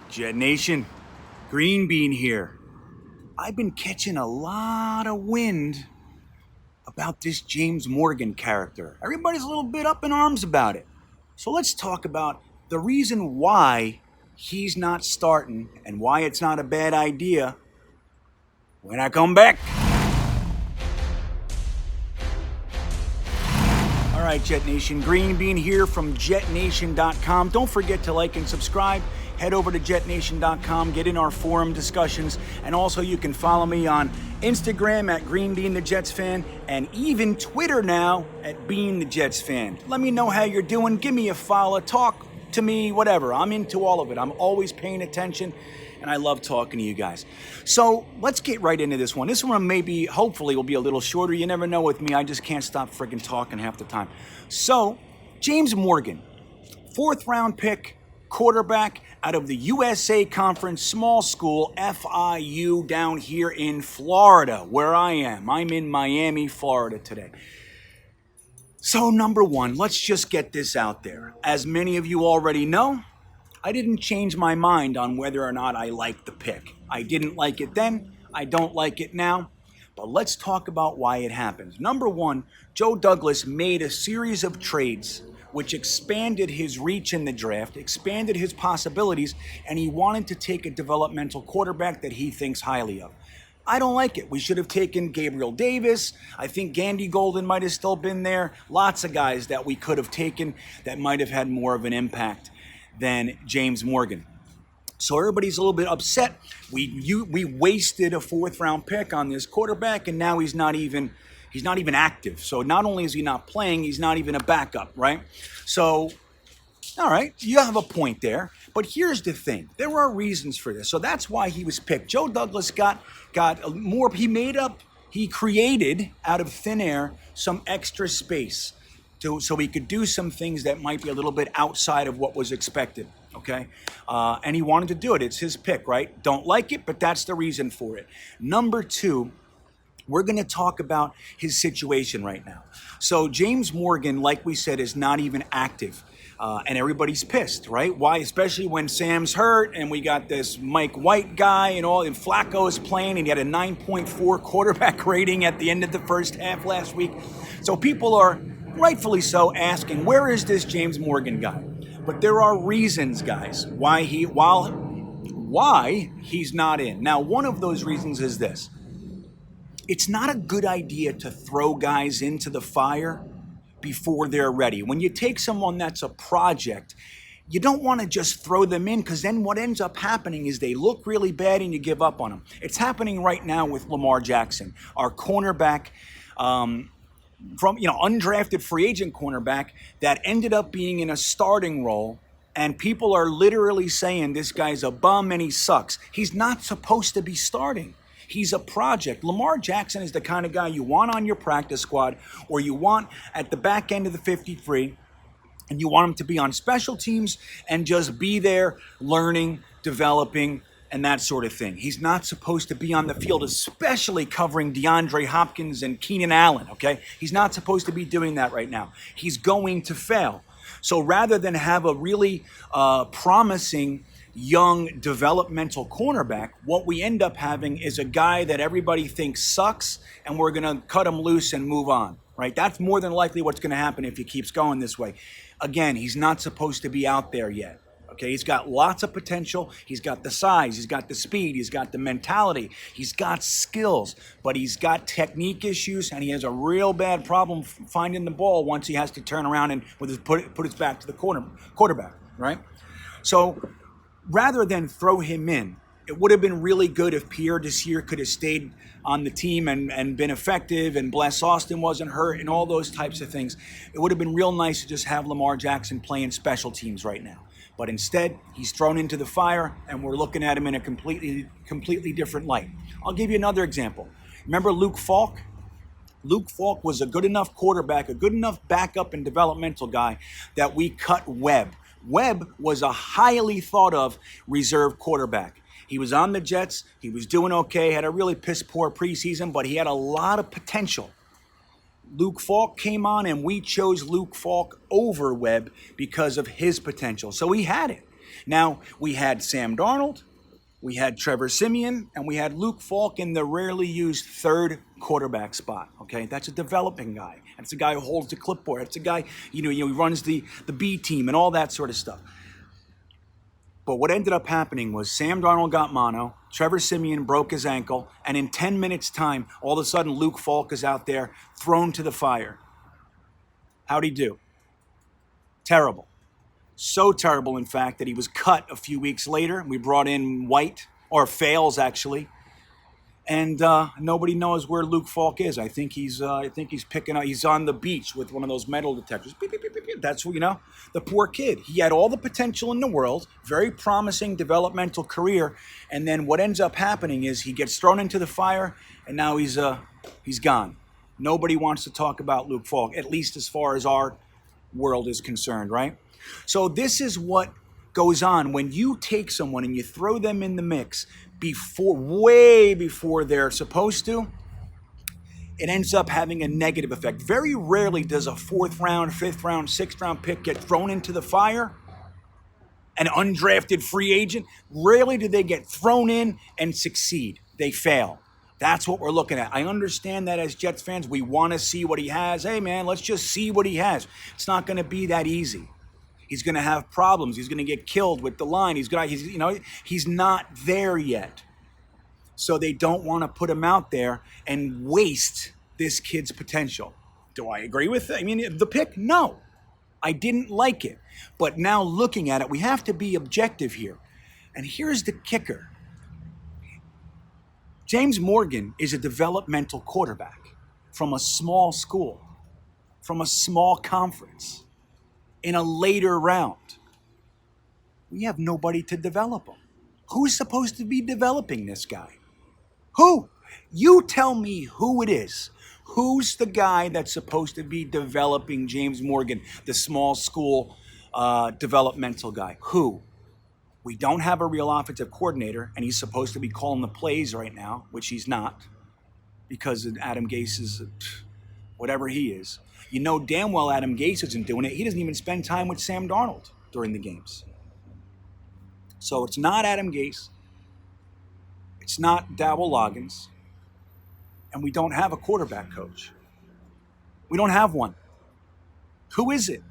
JetNation, GreenBean here. I've been catching a lot of wind about this James Morgan character. Everybody's a little bit up in arms about it. So let's talk about the reason why he's not starting and why it's not a bad idea when I come back. All right, JetNation, GreenBean here from JetNation.com. Don't forget to like and subscribe. Head over to JetNation.com, get in our forum discussions, and also you can follow me on Instagram at GreenBean the Jets fan, and even Twitter now at Bean the Jets fan. Let me know how you're doing. Give me a follow. Talk to me, whatever. I'm into all of it. I'm always paying attention, and I love talking to you guys. So let's get right into this one. This one maybe, hopefully, will be a little shorter. You never know with me. I just can't stop freaking talking half the time. So, James Morgan, 4th round pick, quarterback out of the USA Conference small school, FIU, down here in Florida, where I am. I'm in Miami, Florida today. So, number one, let's just get this out there. As many of you already know, I didn't change my mind on whether or not I liked the pick. I didn't like it then. I don't like it now. But let's talk about why it happens. Number one, Joe Douglas made a series of trades which expanded his reach in the draft, expanded his possibilities, and he wanted to take a developmental quarterback that he thinks highly of. I don't like it. We should have taken Gabriel Davis. I think Gandy Golden might have still been there. Lots of guys that we could have taken that might have had more of an impact than James Morgan. So everybody's a little bit upset. We wasted a 4th round pick on this quarterback, and now he's not even active. So not only is he not playing, he's not even a backup, right? So, all right, you have a point there. But here's the thing. There are reasons for this. So that's why he was picked. Joe Douglas got more. He created out of thin air some extra space so he could do some things that might be a little bit outside of what was expected. Okay, and he wanted to do it. It's his pick, right? Don't like it, but that's the reason for it. Number two, we're going to talk about his situation right now. So James Morgan, like we said, is not even active. And everybody's pissed, right? Why? Especially when Sam's hurt and we got this Mike White guy and Flacco is playing and he had a 9.4 quarterback rating at the end of the first half last week. So people are rightfully so asking, where is this James Morgan guy? But there are reasons, guys, why he's not in. Now, one of those reasons is this. It's not a good idea to throw guys into the fire before they're ready. When you take someone that's a project, you don't want to just throw them in, because then what ends up happening is they look really bad and you give up on them. It's happening right now with Lamar Jackson, our cornerback, undrafted free agent cornerback that ended up being in a starting role, and people are literally saying this guy's a bum and he sucks. He's not supposed to be starting. He's a project. Lamar Jackson is the kind of guy you want on your practice squad, or you want at the back end of the 53, and you want him to be on special teams and just be there learning, developing, and that sort of thing. He's not supposed to be on the field, especially covering DeAndre Hopkins and Keenan Allen, okay? He's not supposed to be doing that right now. He's going to fail. So rather than have a really promising young developmental cornerback, what we end up having is a guy that everybody thinks sucks, and we're going to cut him loose and move on, right? That's more than likely what's going to happen if he keeps going this way. Again, he's not supposed to be out there yet. Okay, he's got lots of potential. He's got the size, he's got the speed, he's got the mentality, he's got skills, but he's got technique issues, and he has a real bad problem finding the ball once he has to turn around and put his back to the quarterback, right? So rather than throw him in, it would have been really good if Pierre Desir could have stayed on the team and been effective, and Bless Austin wasn't hurt and all those types of things. It would have been real nice to just have Lamar Jackson playing special teams right now. But instead, he's thrown into the fire, and we're looking at him in a completely different light. I'll give you another example. Remember Luke Falk? Luke Falk was a good enough quarterback, a good enough backup and developmental guy that we cut Webb. Webb was a highly thought of reserve quarterback. He was on the Jets. He was doing okay, had a really piss-poor preseason, but he had a lot of potential. Luke Falk came on, and we chose Luke Falk over Webb because of his potential. So he had it. Now, we had Sam Darnold, we had Trevor Siemian, and we had Luke Falk in the rarely used third quarterback spot. Okay, that's a developing guy. That's a guy who holds the clipboard. That's a guy, he runs the B team and all that sort of stuff. But what ended up happening was Sam Darnold got mono, Trevor Siemian broke his ankle, and in 10 minutes' time, all of a sudden Luke Falk is out there thrown to the fire. How'd he do? Terrible. So terrible, in fact, that he was cut a few weeks later. We brought in White, or Fales, actually. And nobody knows where Luke Falk is. I think he's picking up. He's on the beach with one of those metal detectors. Beep, beep, beep, beep, beep. That's the poor kid. He had all the potential in the world, very promising developmental career, and then what ends up happening is he gets thrown into the fire, and now he's gone. Nobody wants to talk about Luke Falk, at least as far as our world is concerned, right? So this is what goes on when you take someone and you throw them in the mix way before they're supposed to. It ends up having a negative effect. Very rarely does a 4th round, 5th round, 6th round pick get thrown into the fire. An undrafted free agent, rarely do they get thrown in and succeed. They fail. That's what we're looking at. I understand that as Jets fans, we want to see what he has. Hey man, let's just see what he has. It's not going to be that easy. He's going to have problems. He's going to get killed with the line. He's not there yet. So they don't want to put him out there and waste this kid's potential. Do I agree with it? I mean, the pick? No. I didn't like it. But now looking at it, we have to be objective here. And here's the kicker. James Morgan is a developmental quarterback from a small school, from a small conference, in a later round. We have nobody to develop him. Who's supposed to be developing this guy? Who? You tell me who it is. Who's the guy that's supposed to be developing James Morgan, the small school developmental guy? Who? We don't have a real offensive coordinator, and he's supposed to be calling the plays right now, which he's not, because Adam Gase is whatever he is. You know damn well Adam Gase isn't doing it. He doesn't even spend time with Sam Darnold during the games. So it's not Adam Gase. It's not Dowell Loggins. And we don't have a quarterback coach. We don't have one. Who is it?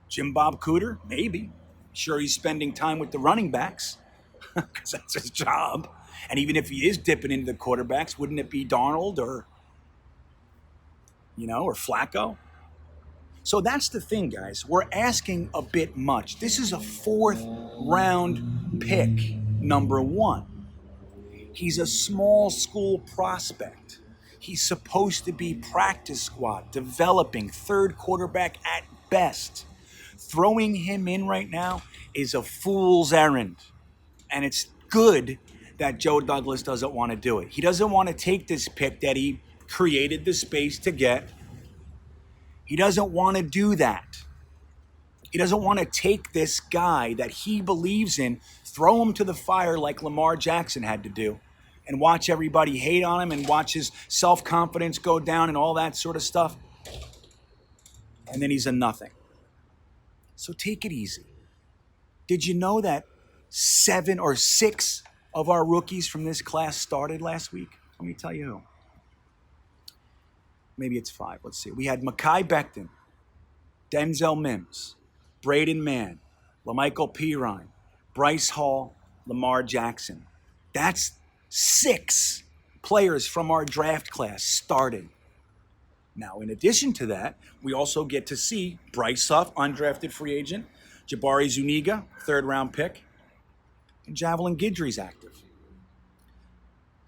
Jim Bob Cooter? Maybe. Sure, he's spending time with the running backs because that's his job. And even if he is dipping into the quarterbacks, wouldn't it be Darnold or Flacco? So that's the thing, guys. We're asking a bit much. This is a 4th round pick, number 1. He's a small school prospect. He's supposed to be practice squad, developing, 3rd quarterback at best. Throwing him in right now is a fool's errand. And it's good that Joe Douglas doesn't want to do it. He doesn't want to take this pick that he created the space to get. He doesn't want to do that. He doesn't want to take this guy that he believes in, throw him to the fire like Lamar Jackson had to do, and watch everybody hate on him and watch his self-confidence go down and all that sort of stuff. And then he's a nothing. So take it easy. Did you know that 7 or 6 of our rookies from this class started last week? Let me tell you who. Maybe it's 5. Let's see. We had Mekhi Becton, Denzel Mims, Braden Mann, LaMichael Pirine, Bryce Hall, Lamar Jackson. That's 6 players from our draft class starting. Now, in addition to that, we also get to see Bryce Huff, undrafted free agent, Jabari Zuniga, 3rd round pick, and Javelin Guidry's active.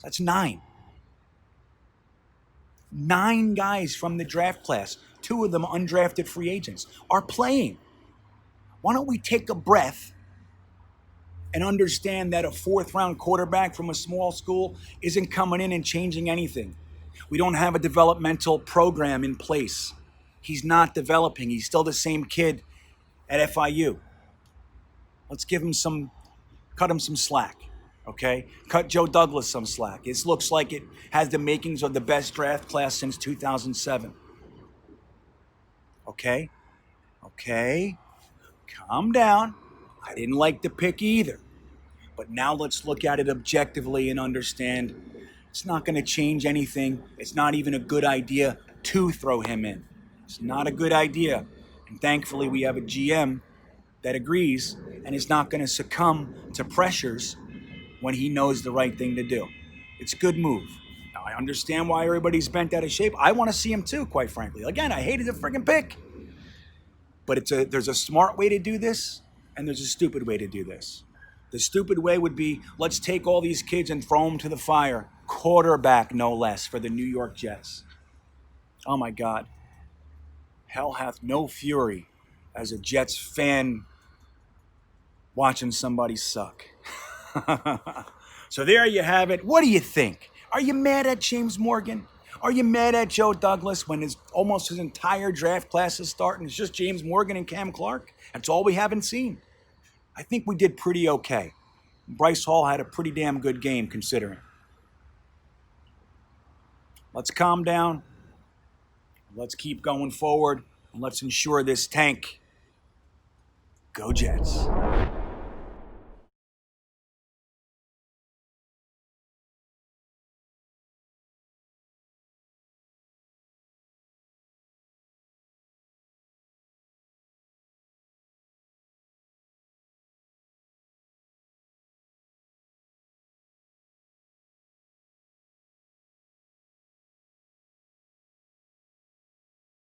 That's 9. 9 guys from the draft class, 2 of them undrafted free agents, are playing. Why don't we take a breath and understand that a 4th round quarterback from a small school isn't coming in and changing anything? We don't have a developmental program in place. He's not developing. He's still the same kid at FIU. Let's cut him some slack, okay? Cut Joe Douglas some slack. This looks like it has the makings of the best draft class since 2007. Okay? Okay? Calm down. I didn't like the pick either. But now let's look at it objectively and understand it's not going to change anything. It's not even a good idea to throw him in. It's not a good idea. And thankfully, we have a GM that agrees and is not going to succumb to pressures when he knows the right thing to do. It's a good move. Now, I understand why everybody's bent out of shape. I want to see him too, quite frankly. Again, I hated the friggin' pick. But there's a smart way to do this, and there's a stupid way to do this. The stupid way would be, let's take all these kids and throw them to the fire. Quarterback, no less, for the New York Jets. Oh my God. Hell hath no fury as a Jets fan watching somebody suck. So there you have it. What do you think? Are you mad at James Morgan? Are you mad at Joe Douglas when almost his entire draft class is starting? It's just James Morgan and Cam Clark. That's all we haven't seen. I think we did pretty okay. Bryce Hall had a pretty damn good game considering. Let's calm down. Let's keep going forward. And let's ensure this tank. Go Jets.